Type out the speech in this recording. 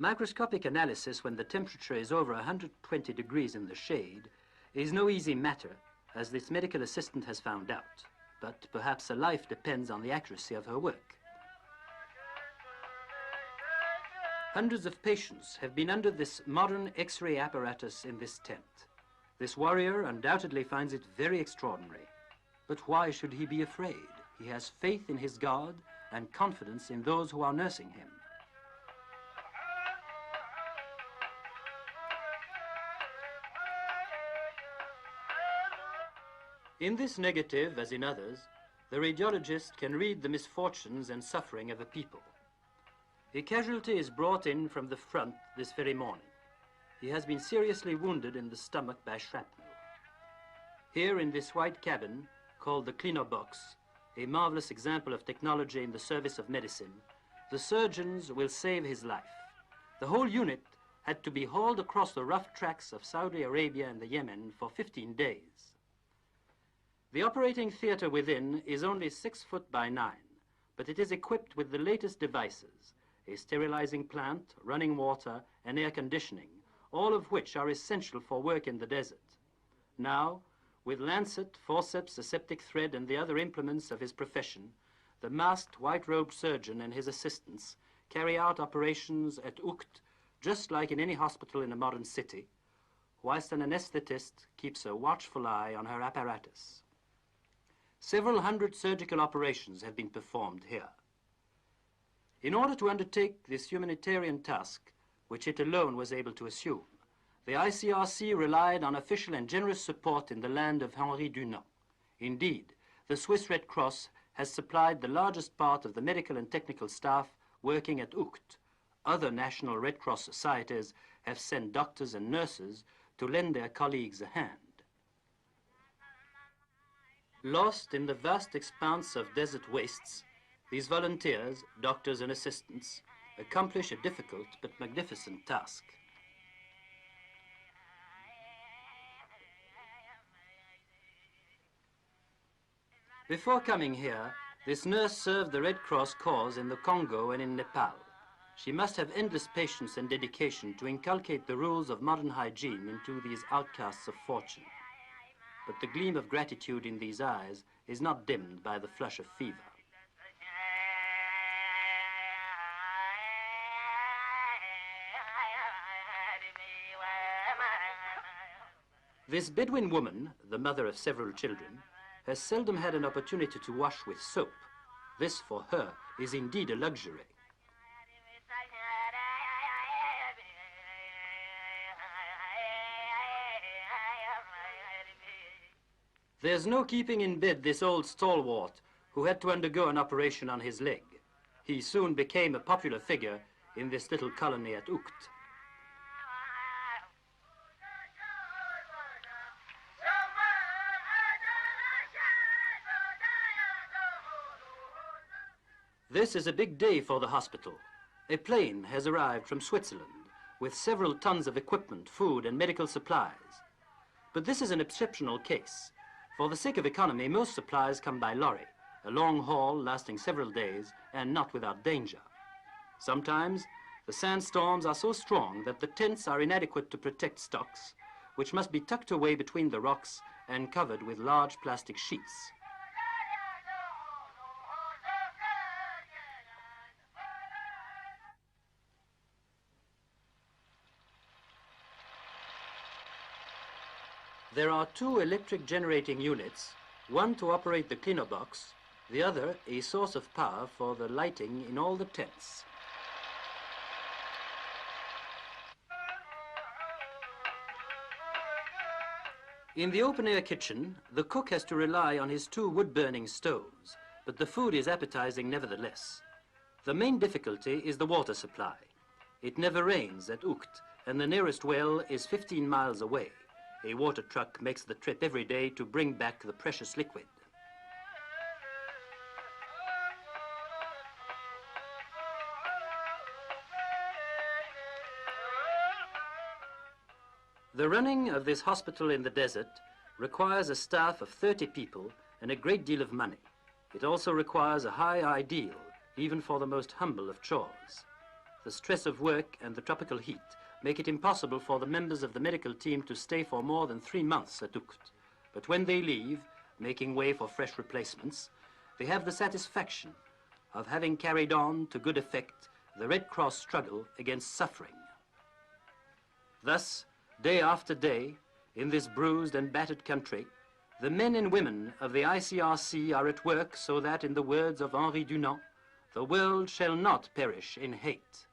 Microscopic analysis when the temperature is over 120 degrees in the shade is no easy matter, as this medical assistant has found out. But perhaps her life depends on the accuracy of her work. Hundreds of patients have been under this modern X-ray apparatus in this tent. This warrior undoubtedly finds it very extraordinary. But why should he be afraid? He has faith in his God and confidence in those who are nursing him. In this negative, as in others, the radiologist can read the misfortunes and suffering of a people. A casualty is brought in from the front this very morning. He has been seriously wounded in the stomach by shrapnel. Here in this white cabin, called the cleaner box, a marvelous example of technology in the service of medicine, the surgeons will save his life. The whole unit had to be hauled across the rough tracks of Saudi Arabia and the Yemen for 15 days. The operating theater within is only 6 foot by 9, but it is equipped with the latest devices, a sterilizing plant, running water, and air conditioning, all of which are essential for work in the desert. Now, with lancet, forceps, aseptic thread, and the other implements of his profession, the masked white-robed surgeon and his assistants carry out operations at Ukt, just like in any hospital in a modern city, whilst an anesthetist keeps a watchful eye on her apparatus. Several hundred surgical operations have been performed here. In order to undertake this humanitarian task, which it alone was able to assume, the ICRC relied on official and generous support in the land of Henri Dunant. Indeed, the Swiss Red Cross has supplied the largest part of the medical and technical staff working at Ukt. Other national Red Cross societies have sent doctors and nurses to lend their colleagues a hand. Lost in the vast expanse of desert wastes, these volunteers, doctors and assistants, accomplish a difficult but magnificent task. Before coming here, this nurse served the Red Cross cause in the Congo and in Nepal. She must have endless patience and dedication to inculcate the rules of modern hygiene into these outcasts of fortune. But the gleam of gratitude in these eyes is not dimmed by the flush of fever. This Bedouin woman, the mother of several children, has seldom had an opportunity to wash with soap. This, for her, is indeed a luxury. There's no keeping in bed this old stalwart who had to undergo an operation on his leg. He soon became a popular figure in this little colony at Ukt. This is a big day for the hospital. A plane has arrived from Switzerland with several tons of equipment, food, and medical supplies. But this is an exceptional case. For the sake of economy, most supplies come by lorry, a long haul lasting several days and not without danger. Sometimes, the sandstorms are so strong that the tents are inadequate to protect stocks, which must be tucked away between the rocks and covered with large plastic sheets. There are 2 electric generating units, one to operate the cleaner box, the other a source of power for the lighting in all the tents. In the open-air kitchen, the cook has to rely on his 2 wood-burning stoves, but the food is appetizing nevertheless. The main difficulty is the water supply. It never rains at Ukt, and the nearest well is 15 miles away. A water truck makes the trip every day to bring back the precious liquid. The running of this hospital in the desert requires a staff of 30 people and a great deal of money. It also requires a high ideal, even for the most humble of chores. The stress of work and the tropical heat make it impossible for the members of the medical team to stay for more than 3 months at Ukt. But when they leave, making way for fresh replacements, they have the satisfaction of having carried on to good effect the Red Cross struggle against suffering. Thus, day after day, in this bruised and battered country, the men and women of the ICRC are at work so that, in the words of Henri Dunant, the world shall not perish in hate.